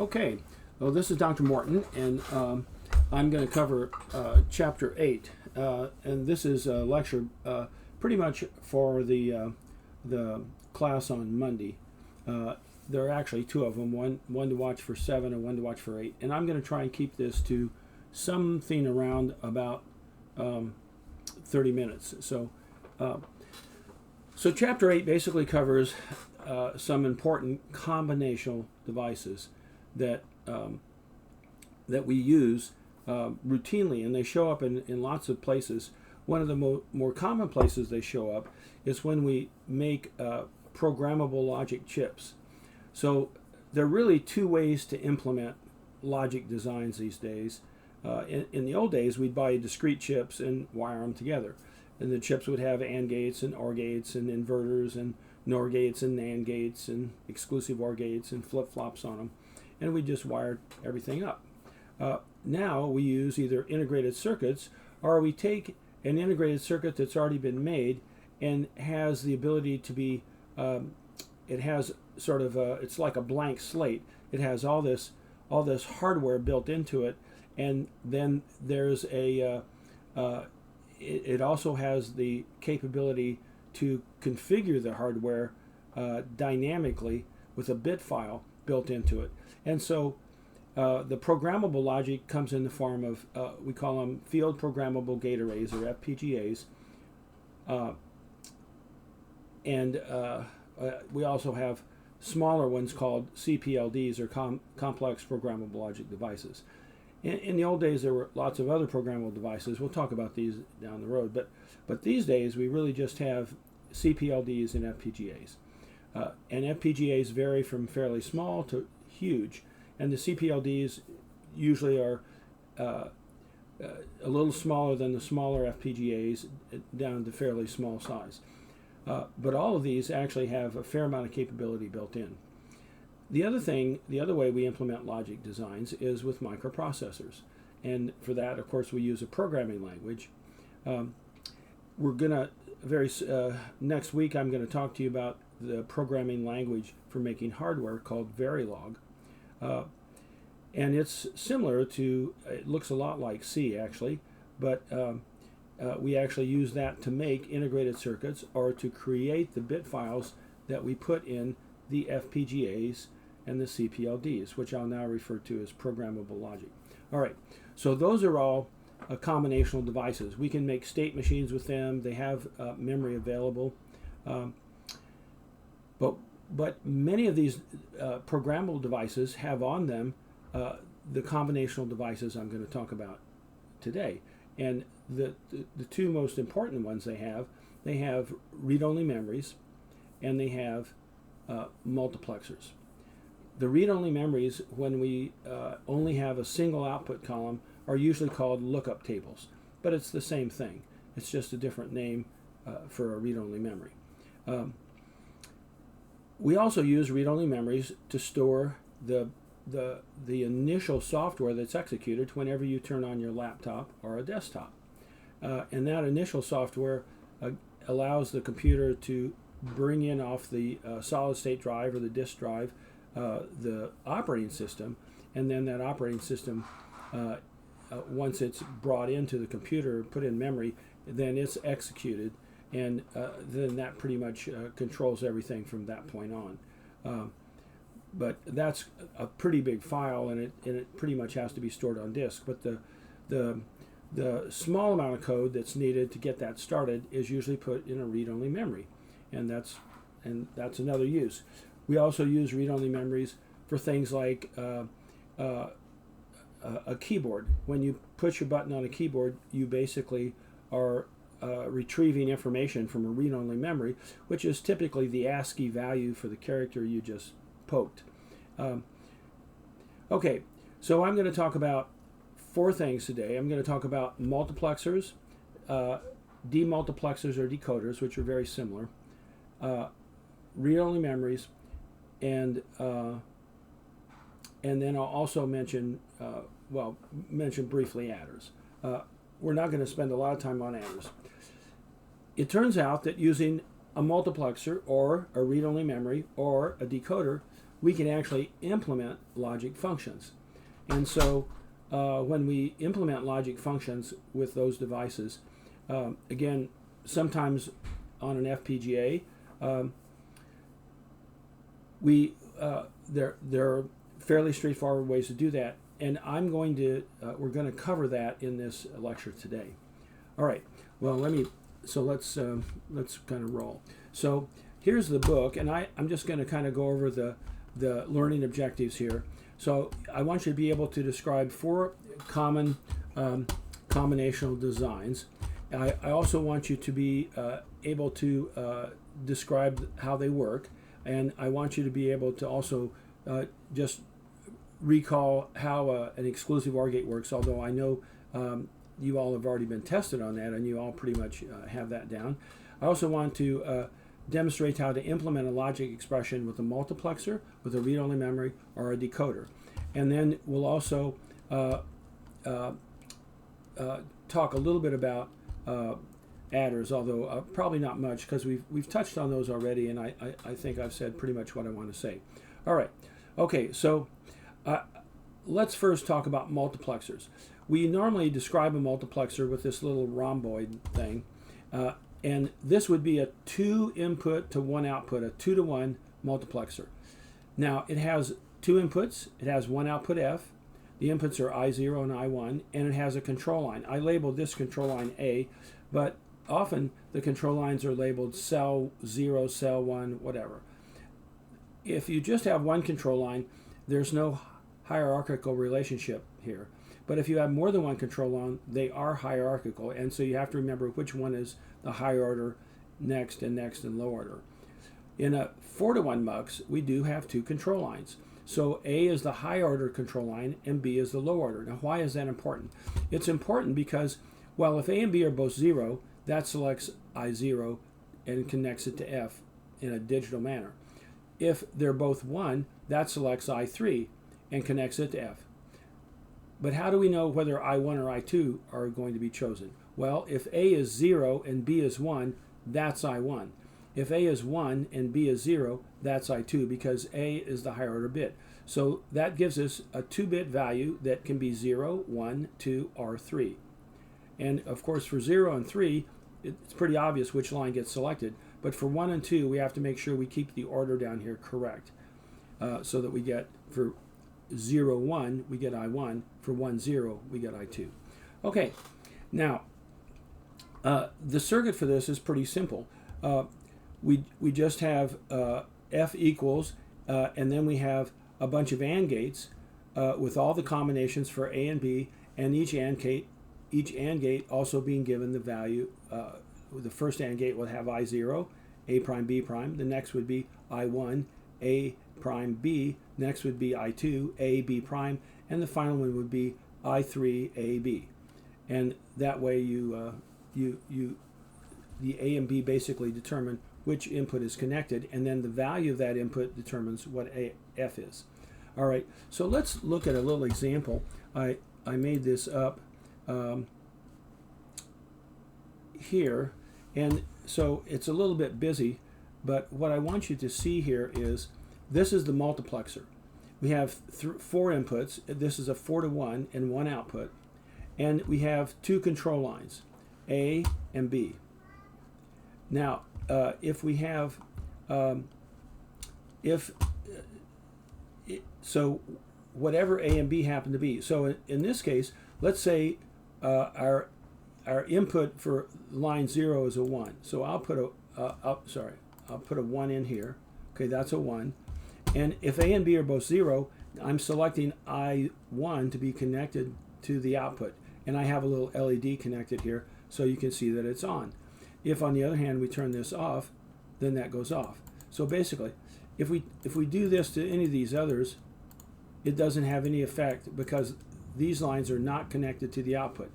Okay, well, this is Dr. Morton, and I'm going to cover Chapter 8. And this is a lecture pretty much for the class on Monday. There are actually two of them, one to watch for 7 and one to watch for 8. And I'm going to try and keep this to something around about 30 minutes. So Chapter 8 basically covers some important combinational devices that we use routinely, and they show up in lots of places. One of the more common places they show up is when we make programmable logic chips. So there are really two ways to implement logic designs these days. In the old days, we'd buy discrete chips and wire them together. And the chips would have AND gates and OR gates and inverters and NOR gates and NAND gates and exclusive OR gates and flip-flops on them. And we just wired everything up. Now we use either integrated circuits, or we take an integrated circuit that's already been made and has the ability to be, it has sort of it's like a blank slate. It has all this hardware built into it, and then there's it also has the capability to configure the hardware dynamically with a bit file built into it. And so the programmable logic comes in the form of, we call them field programmable gate arrays, or FPGAs. And we also have smaller ones called CPLDs, or complex programmable logic devices. In the old days, there were lots of other programmable devices. We'll talk about these down the road. But these days, we really just have CPLDs and FPGAs. And FPGAs vary from fairly small to huge. And the CPLDs usually are a little smaller than the smaller FPGAs, down to fairly small size. But all of these actually have a fair amount of capability built in. The other way we implement logic designs is with microprocessors. And for that, of course, we use a programming language. We're going to, next week, I'm going to talk to you about the programming language for making hardware called Verilog. And it's similar to, it looks a lot like C actually, but we actually use that to make integrated circuits, or to create the bit files that we put in the FPGAs and the CPLDs, which I'll now refer to as programmable logic. All right, so those are all combinational devices. We can make state machines with them. They have memory available. But many of these programmable devices have on them the combinational devices I'm going to talk about today. And the two most important ones they have read-only memories, and they have multiplexers. The read-only memories, when we only have a single output column, are usually called lookup tables. But it's the same thing. It's just a different name for a read-only memory. We also use read-only memories to store the initial software that's executed whenever you turn on your laptop or a desktop. And that initial software allows the computer to bring in off the solid-state drive or the disk drive the operating system, and then that operating system, once it's brought into the computer, put in memory, then it's executed, and then that pretty much controls everything from that point on. But that's a pretty big file, and it pretty much has to be stored on disk. But the small amount of code that's needed to get that started is usually put in a read-only memory, and that's another use. We also use read-only memories for things like a keyboard. When you push a button on a keyboard, you basically are retrieving information from a read-only memory, which is typically the ASCII value for the character you just poked. Okay, so I'm going to talk about 4 things today. I'm going to talk about multiplexers, demultiplexers or decoders, which are very similar, read-only memories, and then I'll also mention briefly adders. We're not going to spend a lot of time on adders. It turns out that using a multiplexer or a read-only memory or a decoder we can actually implement logic functions. And so when we implement logic functions with those devices, again, sometimes on an FPGA, there are fairly straightforward ways to do that, and we're going to cover that in this lecture today. All right. Well, let's kind of roll. So here's the book, and I'm just going to kind of go over the learning objectives here. So I want you to be able to describe 4 common combinational designs. I also want you to be able to describe how they work, and I want you to be able to also just recall how an exclusive OR gate works, although I know you all have already been tested on that and you all pretty much have that down. I also want to demonstrate how to implement a logic expression with a multiplexer, with a read-only memory, or a decoder. And then we'll also talk a little bit about adders, although probably not much, because we've touched on those already, and I think I've said pretty much what I want to say. All right. Okay, so let's first talk about multiplexers. We normally describe a multiplexer with this little rhomboid thing, and this would be a 2 input to 1 output, a 2-to-1 multiplexer. Now, it has 2 inputs, it has 1 output F, the inputs are I0 and I1, and it has a control line. I labeled this control line A, but often the control lines are labeled cell 0, cell 1, whatever. If you just have one control line, there's no hierarchical relationship here. But if you have more than one control line, they are hierarchical, and so you have to remember which one is the high order, next, and low order. In a 4-to-1 mux, we do have 2 control lines. So A is the high order control line and B is the low order. Now, why is that important? It's important because, well, if A and B are both 0, that selects I0 and connects it to F in a digital manner. If they're both 1, that selects I3 and connects it to F. But how do we know whether I1 or I2 are going to be chosen? Well, if A is 0 and B is 1, that's I1. If A is 1 and B is 0, that's I2, because A is the higher order bit. So that gives us a 2-bit value that can be 0, 1, 2, or 3. And of course, for 0 and 3, it's pretty obvious which line gets selected. But for 1 and 2, we have to make sure we keep the order down here correct, so that we get, for 0, 1, we get I1. For 1, 0, we get I2. Okay, now, the circuit for this is pretty simple. We just have F equals, and then we have a bunch of AND gates with all the combinations for A and B, and each AND gate also being given the value. The first AND gate will have I0, A prime, B prime. The next would be I1, A prime, B. Next would be I2, A, B prime. And the final one would be I3, A, B. And that way the A and B basically determine which input is connected, and then the value of that input determines what F is. All right, so let's look at a little example. I made this up here, and so it's a little bit busy, but what I want you to see here is this is the multiplexer. We have 4 inputs. This is a 4-to-1 and 1 output, and we have 2 control lines, A and B. Now, if we have, so whatever A and B happen to be. So in this case, let's say our input for line 0 is a 1. So I'll put a 1 in here. Okay, that's a 1. And if A and B are both 0, I'm selecting I1 to be connected to the output. And I have a little LED connected here so you can see that it's on. If, on the other hand, we turn this off, then that goes off. So basically, if we do this to any of these others, it doesn't have any effect because these lines are not connected to the output.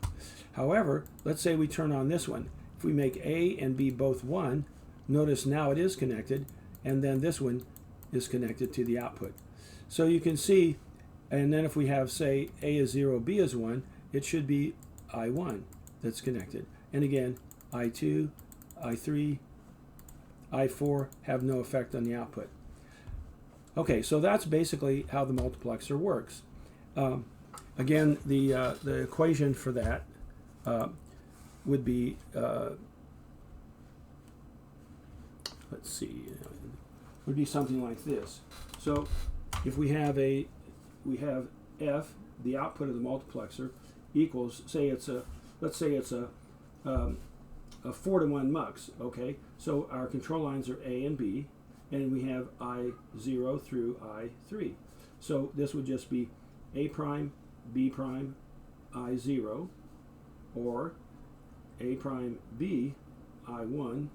However, let's say we turn on this one. If we make A and B both 1, notice now it is connected, and then this one is connected to the output. So you can see, and then if we have, say, A is 0, B is 1, it should be I1 that's connected. And again, I2, I3, I4 have no effect on the output. Okay, so that's basically how the multiplexer works. Again, the equation for that would be, let's see, would be something like this. So if we have f, the output of the multiplexer, equals, say it's a, let's say it's a 4-to-1 mux, okay? So our control lines are A and B, and we have I0 through I3. So this would just be A prime, B prime, I0, or A prime, B, I1,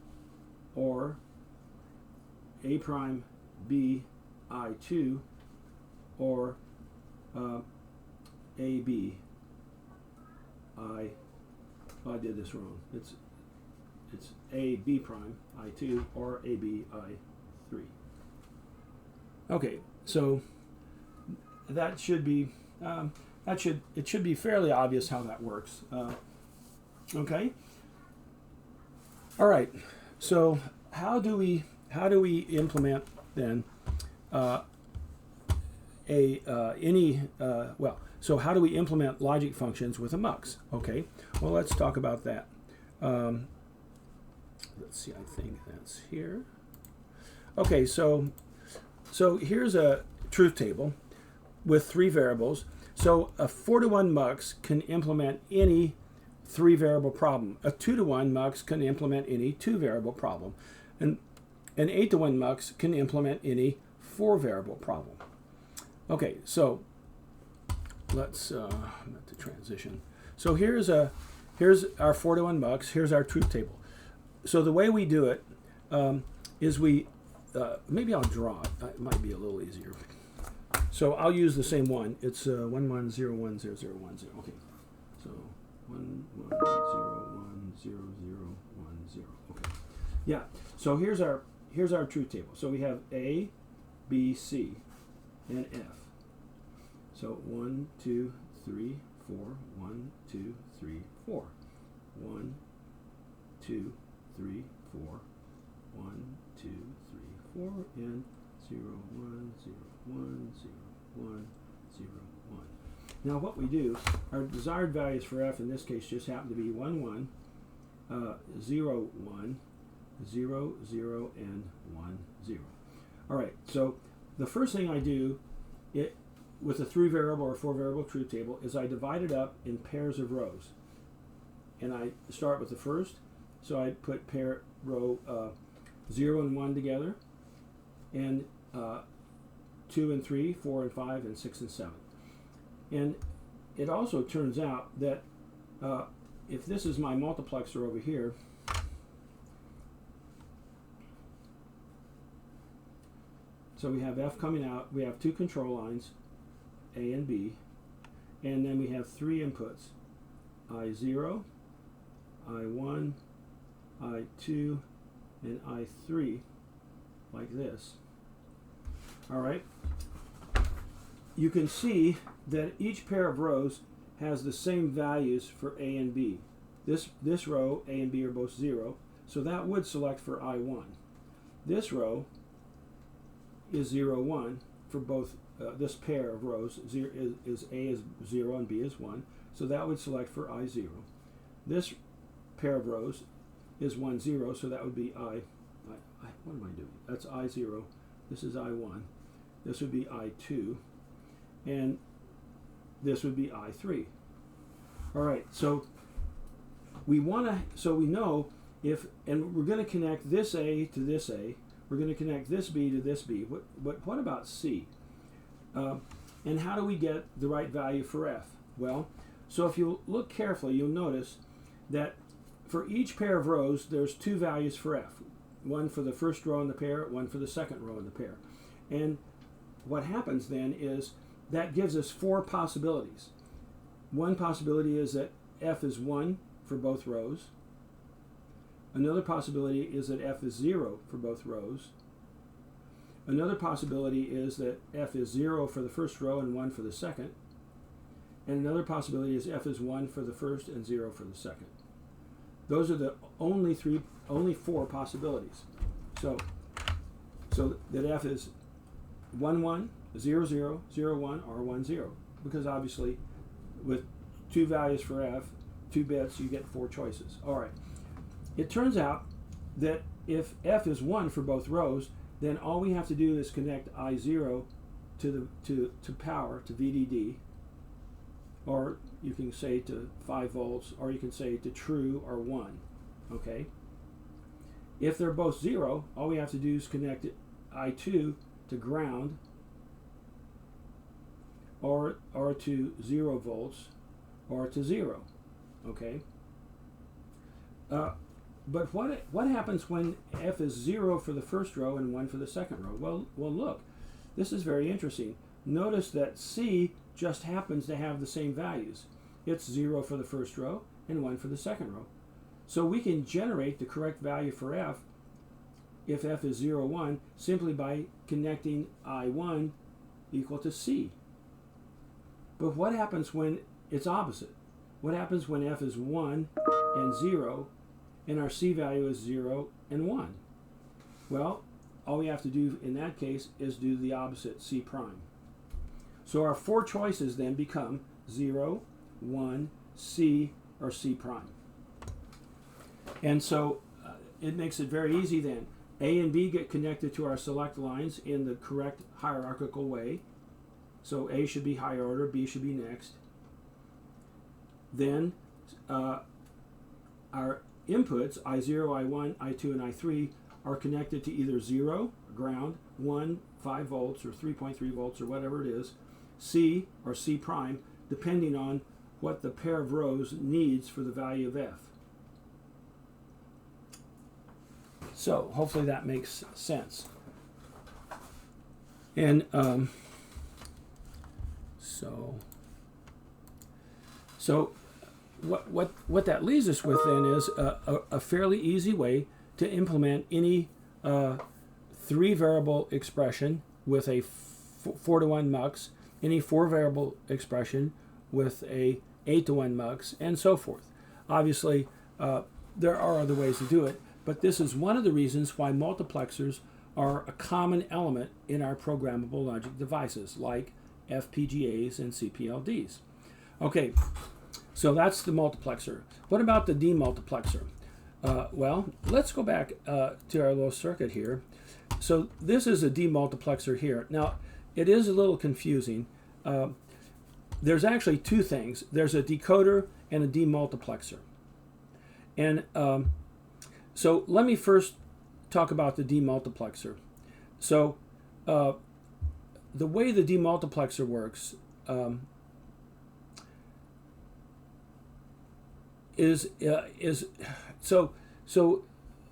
or A prime, B, I2, or AB, I did this wrong. It's AB prime, I2, or AB, I3. Okay, so that should be it should be fairly obvious how that works. Okay. All right. So how do we implement then so how do we implement logic functions with a mux? Okay. Well, let's talk about that. Let's see. I think that's here. Okay. So here's a truth table with 3 variables. So a 4-to-1 mux can implement any 3-variable problem. A 2-to-1 mux can implement any 2-variable problem. And an 8-to-1 mux can implement any 4-variable problem. Okay, so let's let the transition. So here's our 4-to-1 mux. Here's our truth table. So the way we do it is we maybe I'll draw it. It might be a little easier. So I'll use the same one. It's 11010010. Okay. So 11010010. Okay. Yeah. So here's our truth table. So we have A, B, C, and F. So 1, 2, 3, 4. 1, 2, 3, 4. 1, 2, 3, 4. 1, 2, 3, 4, and 0, 1, 0, 1, 0, 1, 0, 1. Now what we do, our desired values for f in this case just happen to be 1, 1, 0, 1, 0, 0, and 1, 0. All right, so the first thing I do with a 3-variable or 4-variable truth table is I divide it up in pairs of rows. And I start with the first, so I put row 0 and 1 together, and 2 and 3, 4 and 5, and 6 and 7. And it also turns out that if this is my multiplexer over here, so we have F coming out, we have 2 control lines, A and B, and then we have 3 inputs, I0, I1, I2, and I3, like this. All right. You can see that each pair of rows has the same values for A and B. This row, A and B are both 0, so that would select for I1. This row is 0, 1 for both. This pair of rows is A is 0 and B is 1, so that would select for I0. This pair of rows is 1, 0, so that would be what am I doing? That's I0. This is I1. This would be I2. And this would be I3. All right, so we know if, and we're going to connect this A to this A. We're going to connect this B to this B. But what about C? And how do we get the right value for F? Well, so if you look carefully, you'll notice that for each pair of rows, there's 2 values for F. One for the first row in the pair, one for the second row in the pair. And what happens then is that gives us 4 possibilities. One possibility is that F is 1 for both rows. Another possibility is that F is 0 for both rows. Another possibility is that F is 0 for the first row and 1 for the second. And another possibility is F is 1 for the first and 0 for the second. Those are the only 4 possibilities. So that F is 1 1, 0 0, 0 1, or 1 0. Because obviously, with two values for f, 2 bits, you get 4 choices. All right. It turns out that if f is 1 for both rows, then all we have to do is connect I0 to power, to VDD, or you can say to 5 volts, or you can say to true or 1. Okay? If they're both 0, all we have to do is connect I2 to ground, or to 0 volts, or to 0. Okay? But what happens when f is 0 for the first row and 1 for the second row? Well, look, this is very interesting. Notice that C just happens to have the same values. It's 0 for the first row and 1 for the second row. So we can generate the correct value for f, if f is 0, 1, simply by connecting I1 equal to C. But what happens when it's opposite? What happens when f is 1 and 0, and our C value is 0 and 1? Well, all we have to do in that case is do the opposite, C prime. So our 4 choices then become 0, 1, C, or C prime. And so it makes it very easy then. A and B get connected to our select lines in the correct hierarchical way. So A should be higher order, B should be next. Then our inputs, I0, I1, I2, and I3, are connected to either 0, ground, 1, 5 volts, or 3.3 volts, or whatever it is, C, or C prime, depending on what the pair of rows needs for the value of f. So hopefully that makes sense. And so what that leaves us with then is a fairly easy way to implement any 3-variable expression with a 4-to-1 mux, any 4-variable expression with a 8-to-1 mux, and so forth. Obviously, there are other ways to do it, but this is one of the reasons why multiplexers are a common element in our programmable logic devices, like FPGAs and CPLDs. Okay, so that's the multiplexer. What about the demultiplexer? Well, let's go back to our little circuit here. So this is a demultiplexer here. Now, it is a little confusing. There's actually 2 things. There's a decoder and a demultiplexer. And so let me first talk about the demultiplexer. So the way the demultiplexer works is so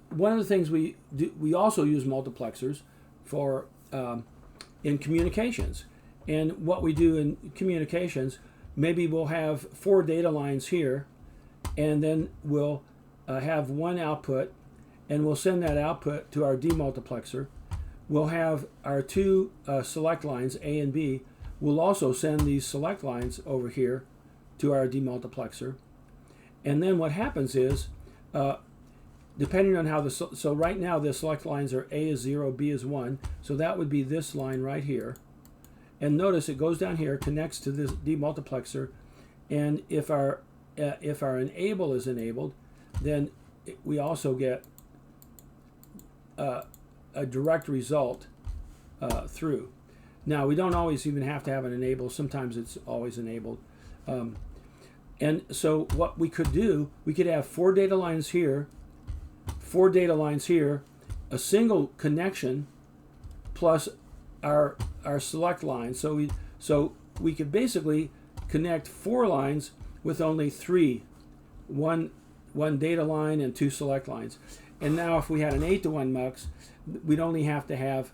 one of the things we do, we also use multiplexers for in communications. And what we do in communications, maybe we'll have 4 data lines here, and then we'll have one output, and we'll send that output to our demultiplexer. We'll have our 2 select lines, A and B. We'll also send these select lines over here to our demultiplexer. And then what happens is, depending on how so right now the select lines are A is 0, B is 1, so that would be this line right here. And notice it goes down here, connects to this demultiplexer, and if our enable is enabled, then we also get a direct result through. Now, we don't always even have to have an enable. Sometimes it's always enabled. And so what we could do, we could have 4 data lines here, 4 data lines here, a single connection plus our select line. So we could basically connect 4 lines with only 3, one data line and 2 select lines. And now if we had an 8-to-1 mux, we'd only have to have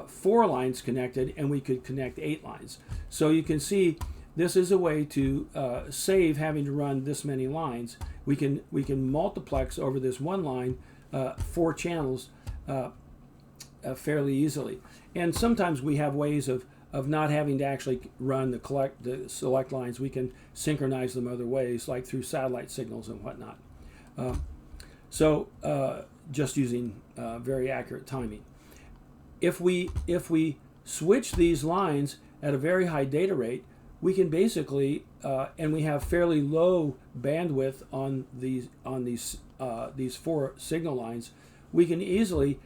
4 lines connected, and we could connect 8 lines. So you can see this is a way to save having to run this many lines. We can multiplex over this one line 4 channels fairly easily. And sometimes we have ways of not having to actually run the select lines. We can synchronize them other ways, like through satellite signals and whatnot. Just using very accurate timing. If we switch these lines at a very high data rate, we can basically, and we have fairly low bandwidth on these four signal lines, we can easily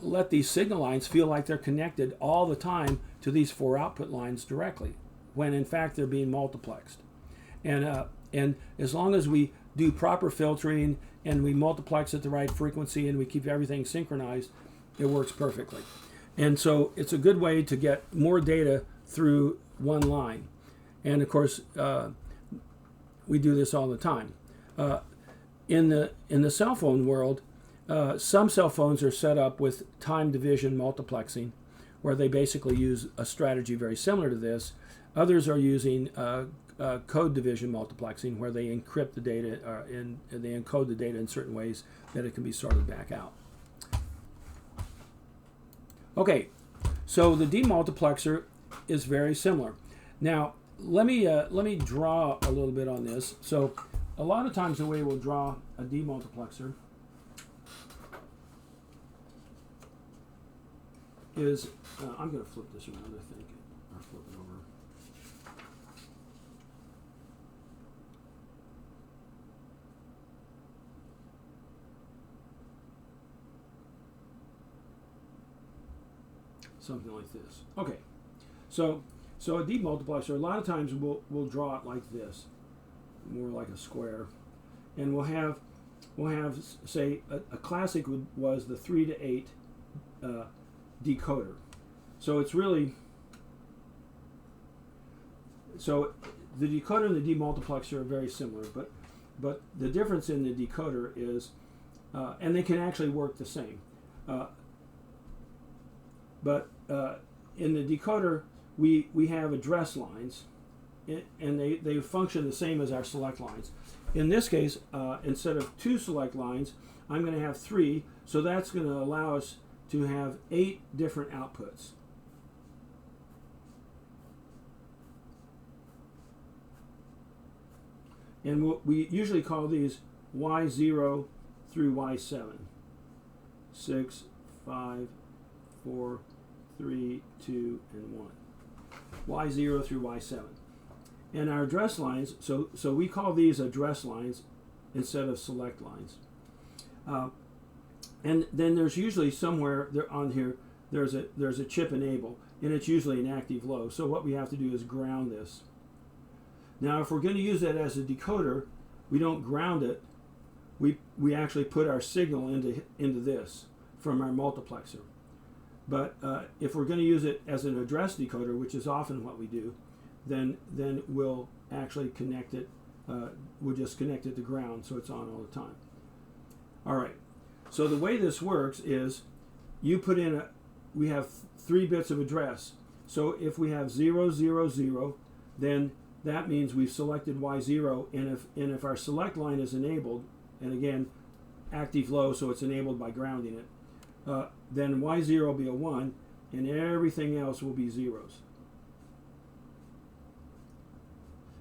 let these signal lines feel like they're connected all the time to these four output lines directly, when in fact they're being multiplexed. And as long as we do proper filtering and we multiplex at the right frequency and we keep everything synchronized, it works perfectly. And so it's a good way to get more data through one line. And of course, we do this all the time. In the cell phone world, some cell phones are set up with time division multiplexing, where they basically use a strategy very similar to this. Others are using code division multiplexing, where they encrypt the data and they encode the data in certain ways that it can be sorted back out. Okay, so the demultiplexer is very similar. Now, let me draw a little bit on this. So, a lot of times the way we'll draw a demultiplexer is, I'm going to flip this around, I think, or flip it over. Something like this. Okay, so a demultiplexer, a lot of times we'll draw it like this, more like a square, and we'll have say a classic was the 3 to 8 decoder. So it's really, so the decoder and the demultiplexer are very similar, but the difference in the decoder is, and they can actually work the same, but in the decoder we have address lines, and they function the same as our select lines. In this case, instead of 2 select lines, I'm going to have 3, so that's going to allow us to have 8 different outputs. And we usually call these Y0 through Y7. 6, 5, 4, 3, 2, and 1. Y0 through Y7. And our address lines, so we call these address lines instead of select lines. And then there's usually somewhere there on here, there's a chip enable, and it's usually an active low. So what we have to do is ground this. Now, if we're going to use that as a decoder, we don't ground it. We actually put our signal into this from our multiplexer. But if we're going to use it as an address decoder, which is often what we do, then we'll actually connect it. We'll just connect it to ground, so it's on all the time. All right. So the way this works is, you put in we have 3 bits of address. So if we have 0, 0, 0, then that means we've selected Y0, and if our select line is enabled, and again, active low, so it's enabled by grounding it, then Y0 will be a 1, and everything else will be zeros.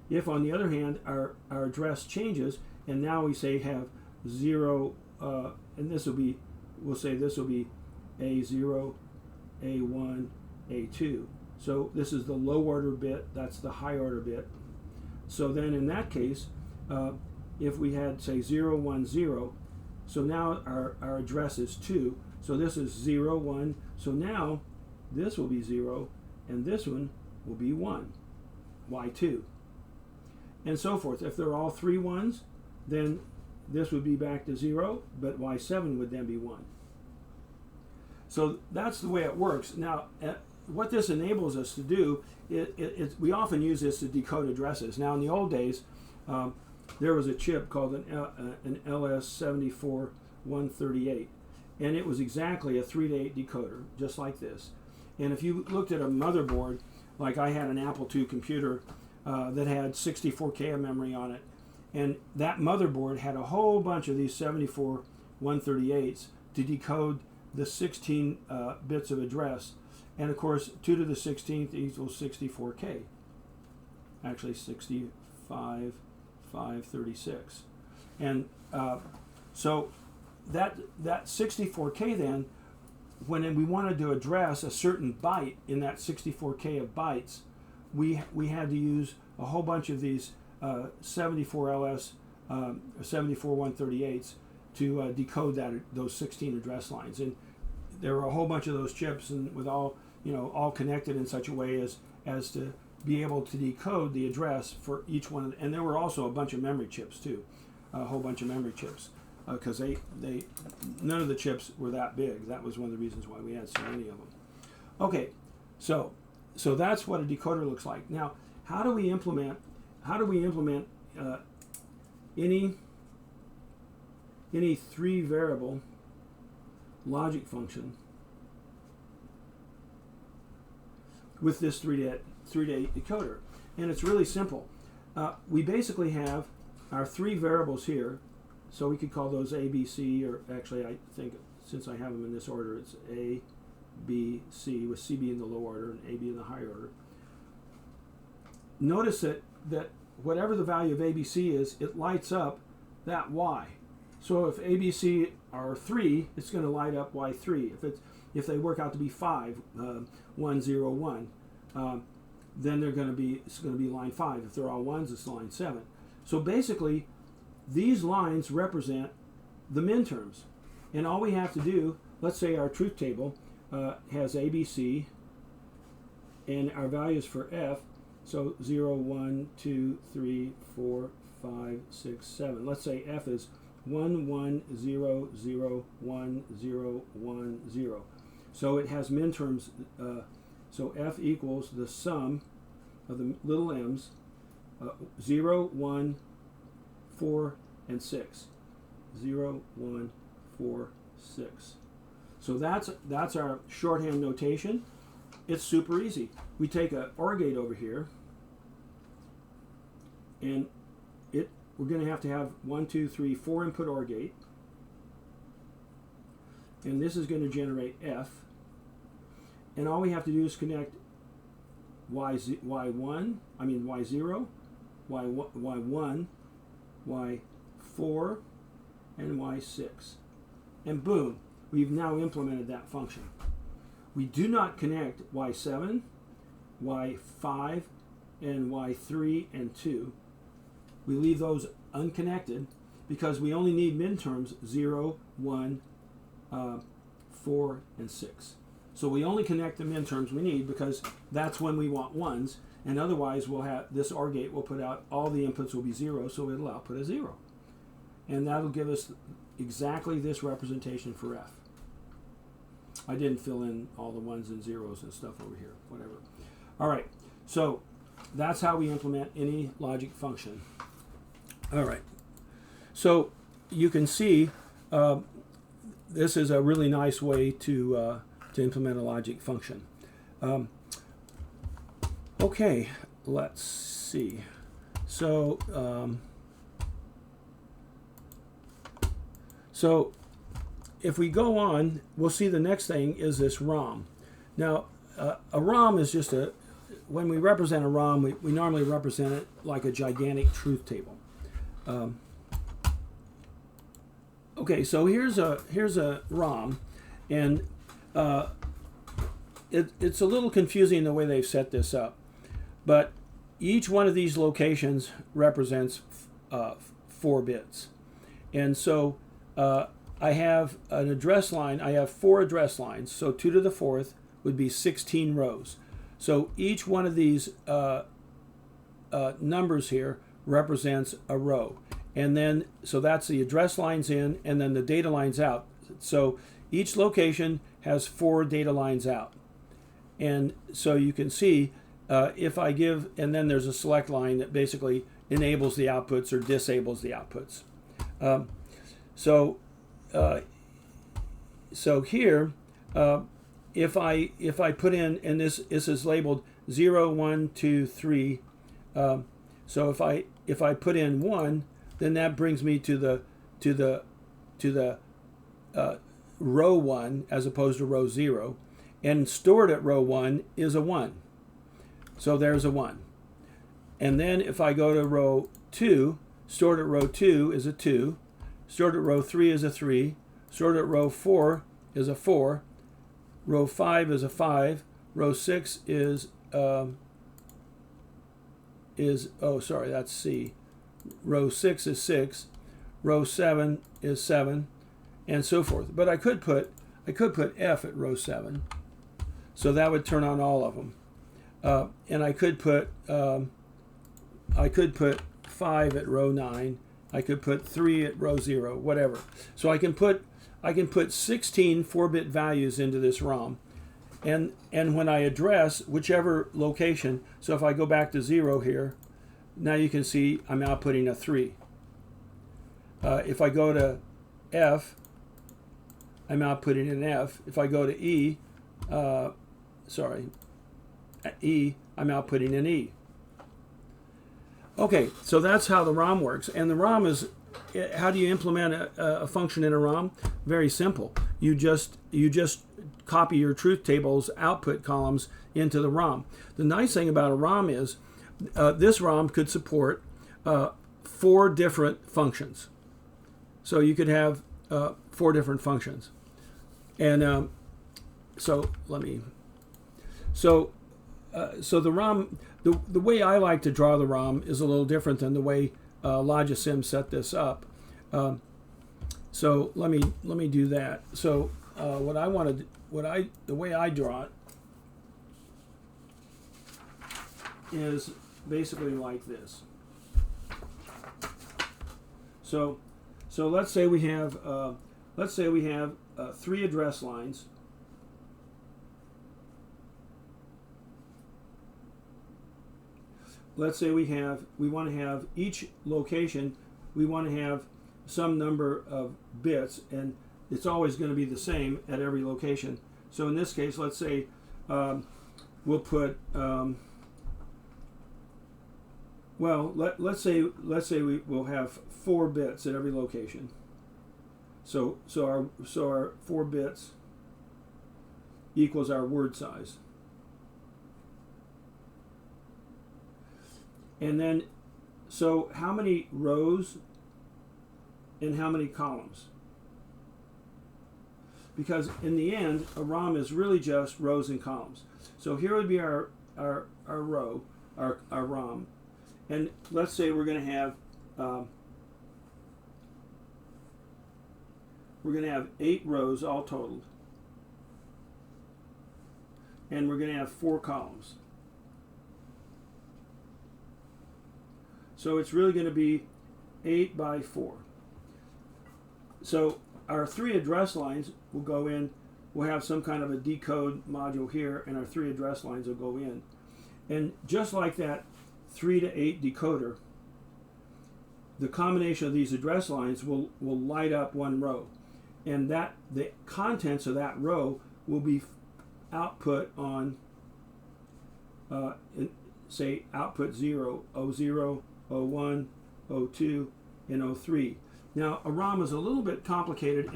If, on the other hand, our address changes, and now we say have 0, and this will be, we'll say this will be A0, A1, A2. So this is the low order bit, that's the high order bit. So then in that case, if we had, say, 0, 1, 0, so now our address is 2. So this is 0, 1. So now this will be 0, and this one will be 1, Y2. And so forth. If they're all 3 ones, then this would be back to 0, but Y7 would then be 1. So that's the way it works. Now, what this enables us to do, we often use this to decode addresses. Now, in the old days, there was a chip called an LS74138, and it was exactly a 3 to 8 decoder, just like this. And if you looked at a motherboard, like I had an Apple II computer that had 64K of memory on it, and that motherboard had a whole bunch of these 74138s to decode the 16 bits of address. And of course, 2 to the 16th equals 64K. Actually, 65,536. And so that 64K then when we wanted to address a certain byte in that 64K of bytes, we had to use a whole bunch of these 74LS or 74138s to decode those 16 address lines. And there were a whole bunch of those chips, and with all connected in such a way as to be able to decode the address for each one. And there were also a bunch of memory chips too, a whole bunch of memory chips, because none of the chips were that big. That was one of the reasons why we had so many of them. Okay, so that's what a decoder looks like. Now, how do we implement any 3-variable logic function with this 3-to-8 decoder? And it's really simple. We basically have our 3 variables here, so we could call those A, B, C, or actually I think since I have them in this order, it's A, B, C, with C being the low order and A being the high order. Notice that whatever the value of ABC is, it lights up that Y. So if ABC are 3, it's going to light up Y3. If they work out to be 5, 1, 0, 1, then it's going to be line 5. If they're all 1s, it's line 7. So basically, these lines represent the minterms. And all we have to do, let's say our truth table has ABC and our values for F, so 0, 1, 2, 3, 4, 5, 6, 7. Let's say F is 1, 1, 0, 0, 1, 0, 1, 0. So it has minterms, so F equals the sum of the little m's, 0, 1, 4, and 6. 0, 1, 4, 6. So that's our shorthand notation. It's super easy. We take an OR gate over here, and we're going to have 1, 2, 3, 4 input OR gate, and this is going to generate F, and all we have to do is connect Y0, Y1, Y4, and Y6, and boom, we've now implemented that function. We do not connect Y7, Y5, and Y3 and 2. We leave those unconnected because we only need minterms 0, 1, 4, and 6. So we only connect the minterms we need because that's when we want 1s, and otherwise we'll have this OR gate will put out all the inputs will be 0, so it'll output a 0. And that'll give us exactly this representation for F. I didn't fill in all the 1s and 0s and stuff over here, whatever. All right, so that's how we implement any logic function. All right, so you can see this is a really nice way to implement a logic function. Okay, let's see. So if we go on, we'll see the next thing is this ROM. Now, a ROM is just when we represent a ROM, we normally represent it like a gigantic truth table. Okay, so here's a ROM, and it's a little confusing the way they've set this up, but each one of these locations represents 4 bits, and so I have an address line. I have 4 address lines, so 2 to the 4th would be 16 rows. So each one of these numbers here represents a row. And then, so that's the address lines in, and then the data lines out. So each location has 4 data lines out. And so you can see if I give, and then there's a select line that basically enables the outputs or disables the outputs. So here, if I put in, and this is labeled 0, 1, 2, 3. So if I put in 1, then that brings me to the row 1 as opposed to row 0, and stored at row 1 is a 1. So there's a 1. And then if I go to row 2, stored at row 2 is a 2, stored at row 3 is a 3, stored at row 4 is a 4, Row 5 is a 5. Row 6 is oh, sorry, that's C. Row 6 is 6. Row 7 is 7, and so forth. But I could put F at row 7, so that would turn on all of them. And I could put 5 at row 9. I could put 3 at row 0, whatever. So I can put 16 4-bit values into this ROM. And when I address whichever location, so if I go back to 0 here, now you can see I'm outputting a 3. If I go to F, I'm outputting an F. If I go to E, E, I'm outputting an E. Okay, so that's how the ROM works. And the ROM is, how do you implement a function in a ROM? Very simple. You just copy your truth table's output columns into the ROM. The nice thing about a ROM is this ROM could support 4 different functions. So you could have 4 different functions. And so the ROM, the way I like to draw the ROM is a little different than the way Logisim set this up. So let me do that. So the way I draw it is basically like this. So let's say we have 3 address lines. Let's say we want to have each location, we want to have some number of bits, and it's always going to be the same at every location. So in this case, let's say we'll put let's say we'll have 4 bits at every location. So our 4 bits equals our word size. And then, so how many rows and how many columns? Because in the end, a ROM is really just rows and columns. So here would be our row, our ROM. And let's say we're going to have 8 rows all totaled. And we're going to have 4 columns. So it's really going to be 8 by 4. So our 3 address lines will go in. We'll have some kind of a decode module here, and our 3 address lines will go in. And just like that 3 to 8 decoder, the combination of these address lines will light up one row. And that the contents of that row will be output on, say, output 0, O0, O1, O2, and O3. Now, a ROM is a little bit complicated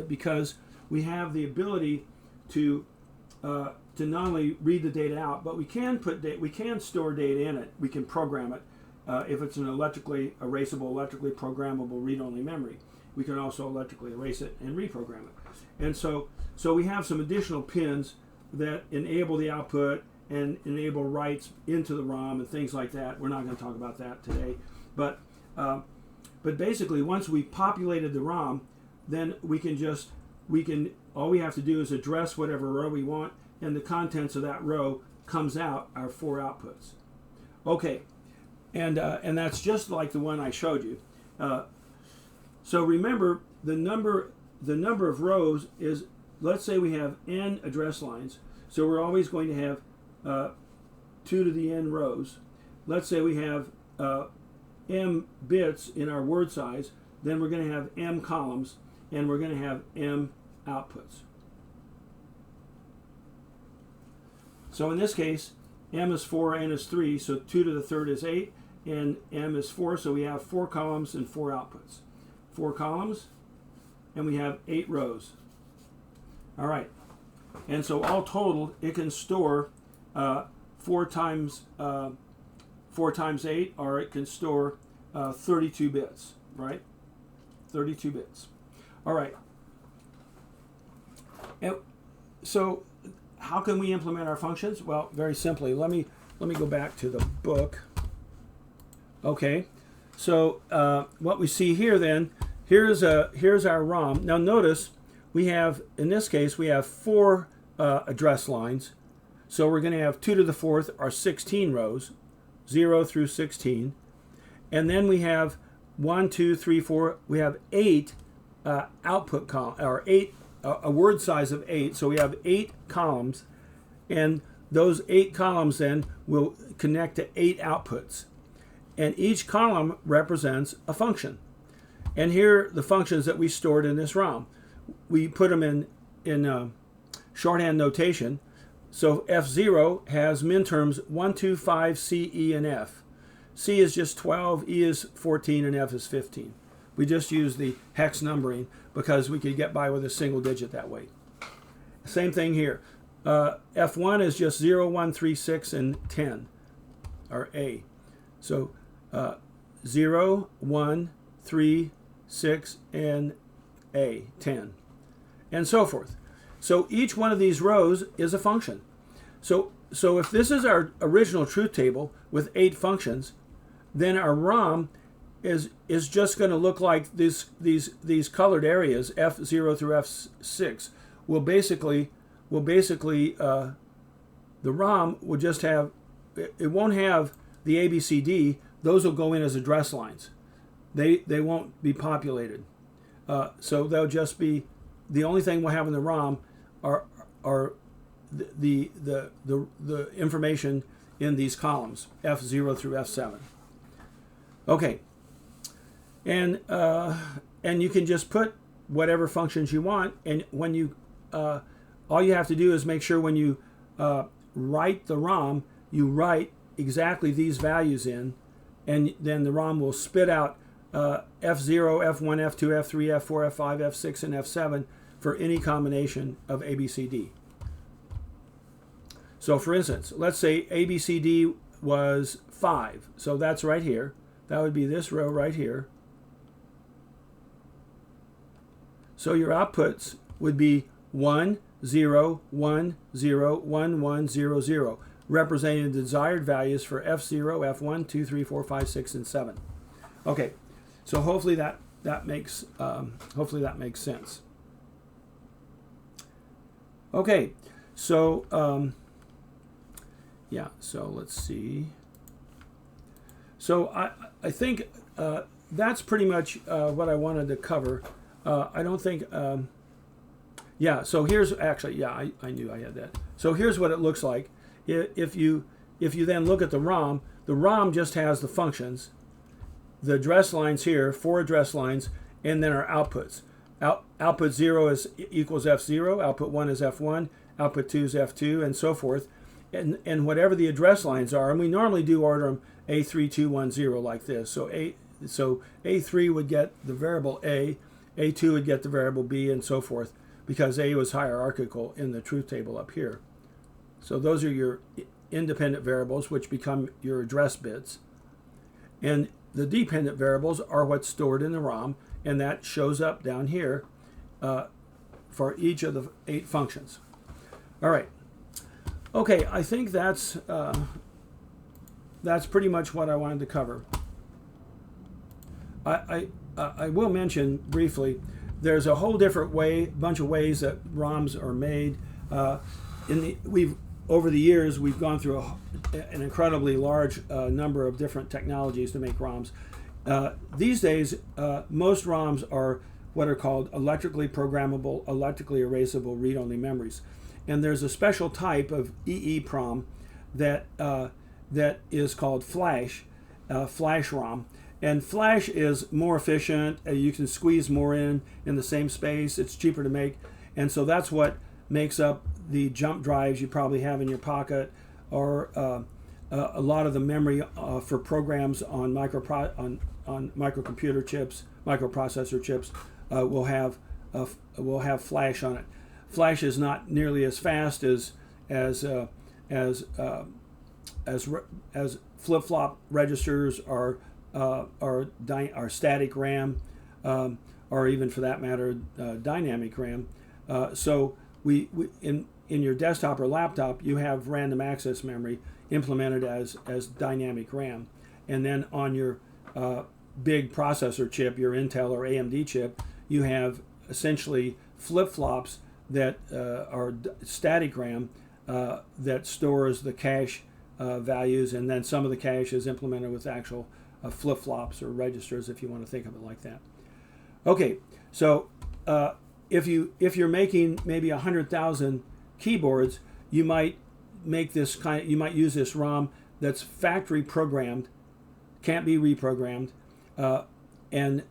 because we have the ability to not only read the data out, but we can store data in it. We can program it if it's an electrically erasable, electrically programmable read-only memory. We can also electrically erase it and reprogram it. And so we have some additional pins that enable the output and enable writes into the ROM and things like that. We're not going to talk about that today, but basically once we populated the ROM, then all we have to do is address whatever row we want, and the contents of that row comes out our 4 outputs. Okay, and that's just like the one I showed you. So remember, the number of rows is, let's say we have n address lines, so we're always going to have 2 to the n rows. Let's say we have m bits in our word size, then we're going to have m columns, and we're going to have m outputs. So in this case, m is 4, n is 3, so 2 to the third is 8, and m is 4, so we have 4 columns and 4 outputs. 4 columns, and we have 8 rows. All right, and so all totaled, it can store 4 times 8, or it can store 32 bits, right? 32 bits. All right. And so how can we implement our functions? Well, very simply. Let me go back to the book. Okay, so what we see here then, here's our ROM. Now notice we have, in this case, we have 4 address lines. So we're going to have 2 to the 4th are 16 rows, 0 through 16. And then we have 1, 2, 3, 4. We have 8 output columns, or 8 a word size of 8. So we have 8 columns, and those 8 columns then will connect to 8 outputs. And each column represents a function. And here are the functions that we stored in this ROM. We put them in shorthand notation. So F0 has min terms 1, 2, 5, C, E, and F. C is just 12, E is 14, and F is 15. We just use the hex numbering because we could get by with a single digit that way. Same thing here. F1 is just 0, 1, 3, 6, and 10, or A. So 0, 1, 3, 6, and A, 10, and so forth. So each one of these rows is a function. So if this is our original truth table with 8 functions, then our ROM is just going to look like these colored areas, F0 through F6. Will basically the ROM will just have, it won't have the ABCD. Those will go in as address lines. They won't be populated. So they'll just be, the only thing we'll have in the ROM are the information in these columns, F0 through F7. Okay, and you can just put whatever functions you want, and when you all you have to do is make sure when you write the ROM, you write exactly these values in, and then the ROM will spit out F0, F1, F2, F3, F4, F5, F6, and F7 for any combination of ABCD. So for instance, let's say ABCD was 5. So that's right here. That would be this row right here. So your outputs would be 1, 0, 1, 0, 1, 1, 0, 0, representing the desired values for F0, F1, 2, 3, 4, 5, 6, and 7. Okay, so hopefully that makes sense. Okay, so yeah, so let's see. So I think that's pretty much what I wanted to cover. I don't think, yeah, so here's actually, yeah, I knew I had that. So here's what it looks like. If you then look at the ROM just has the functions, the address lines here, 4 address lines, and then our outputs. Output 0 equals F0, output 1 is F1, output 2 is F2, and so forth. And whatever the address lines are, and we normally do order them A3, 2, 1, 0 like this. So A3 would get the variable A, A2 would get the variable B, and so forth, because A was hierarchical in the truth table up here. So those are your independent variables, which become your address bits. And the dependent variables are what's stored in the ROM, and that shows up down here for each of the 8 functions. All right. Okay, I think that's pretty much what I wanted to cover. I will mention briefly, there's a whole different bunch of ways that ROMs are made. Over the years, we've gone through an incredibly large number of different technologies to make ROMs. These days, most ROMs are what are called electrically programmable, electrically erasable read-only memories. And there's a special type of EEPROM that is called Flash, Flash ROM. And Flash is more efficient. You can squeeze more in the same space. It's cheaper to make. And so that's what makes up the jump drives you probably have in your pocket, or a lot of the memory for programs on microcomputer chips, microprocessor chips, will have Flash on it. Flash is not nearly as fast as flip-flop registers or static RAM, or even for that matter dynamic RAM. So we in in your desktop or laptop, you have random access memory implemented as dynamic RAM. And then on your big processor chip, your Intel or AMD chip, you have essentially flip-flops that are static RAM that stores the cache values, and then some of the cache is implemented with actual flip-flops or registers, if you want to think of it like that. Okay, so if you're making maybe 100,000 keyboards, you might make this you might use this ROM that's factory programmed, can't be reprogrammed, and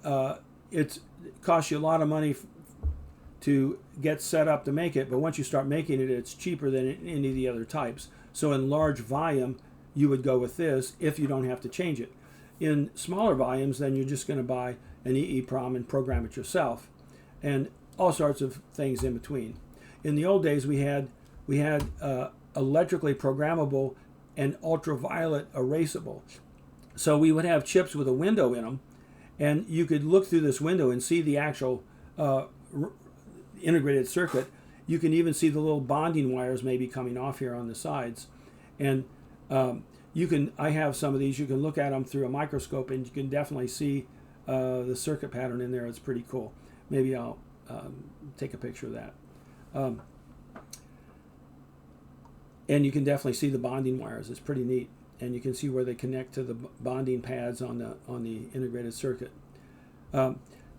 it costs you a lot of money to get set up to make it, but once you start making it, it's cheaper than any of the other types. So in large volume, you would go with this if you don't have to change it. In smaller volumes, then you're just going to buy an EEPROM and program it yourself, and all sorts of things in between. In the old days, we had electrically programmable and ultraviolet erasable. So we would have chips with a window in them, and you could look through this window and see the actual integrated circuit. You can even see the little bonding wires maybe coming off here on the sides, and I have some of these. You can look at them through a microscope, and you can definitely see the circuit pattern in there. It's pretty cool. Maybe I'll take a picture of that. And you can definitely see the bonding wires. It's pretty neat, and you can see where they connect to the bonding pads on the integrated circuit.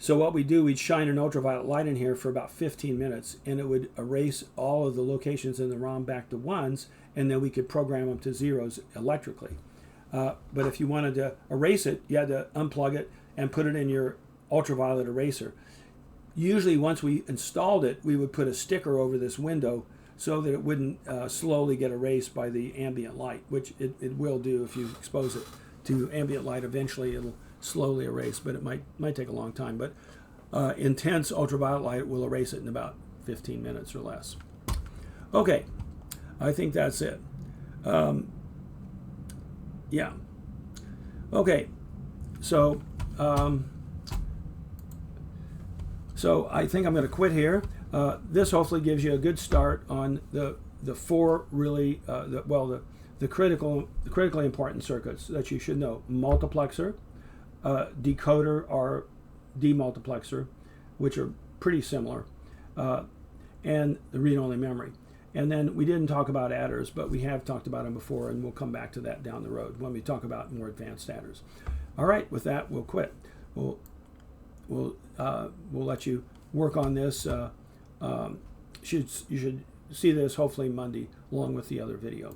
So what we do, we'd shine an ultraviolet light in here for about 15 minutes, and it would erase all of the locations in the ROM back to ones, and then we could program them to zeros electrically. But if you wanted to erase it, you had to unplug it and put it in your ultraviolet eraser. Usually once we installed it, we would put a sticker over this window so that it wouldn't slowly get erased by the ambient light, which it will do if you expose it to ambient light. Eventually it'll slowly erase, but it might take a long time. But intense ultraviolet light will erase it in about 15 minutes or less. Okay, I think that's it. Yeah. Okay, so I think I'm going to quit here. This hopefully gives you a good start on the four really the critically important circuits that you should know: multiplexer, decoder or demultiplexer, which are pretty similar, and the read-only memory. And then we didn't talk about adders, but we have talked about them before, and we'll come back to that down the road when we talk about more advanced adders. All right, with that, we'll quit. We'll let you work on this. You should see this hopefully Monday along with the other video.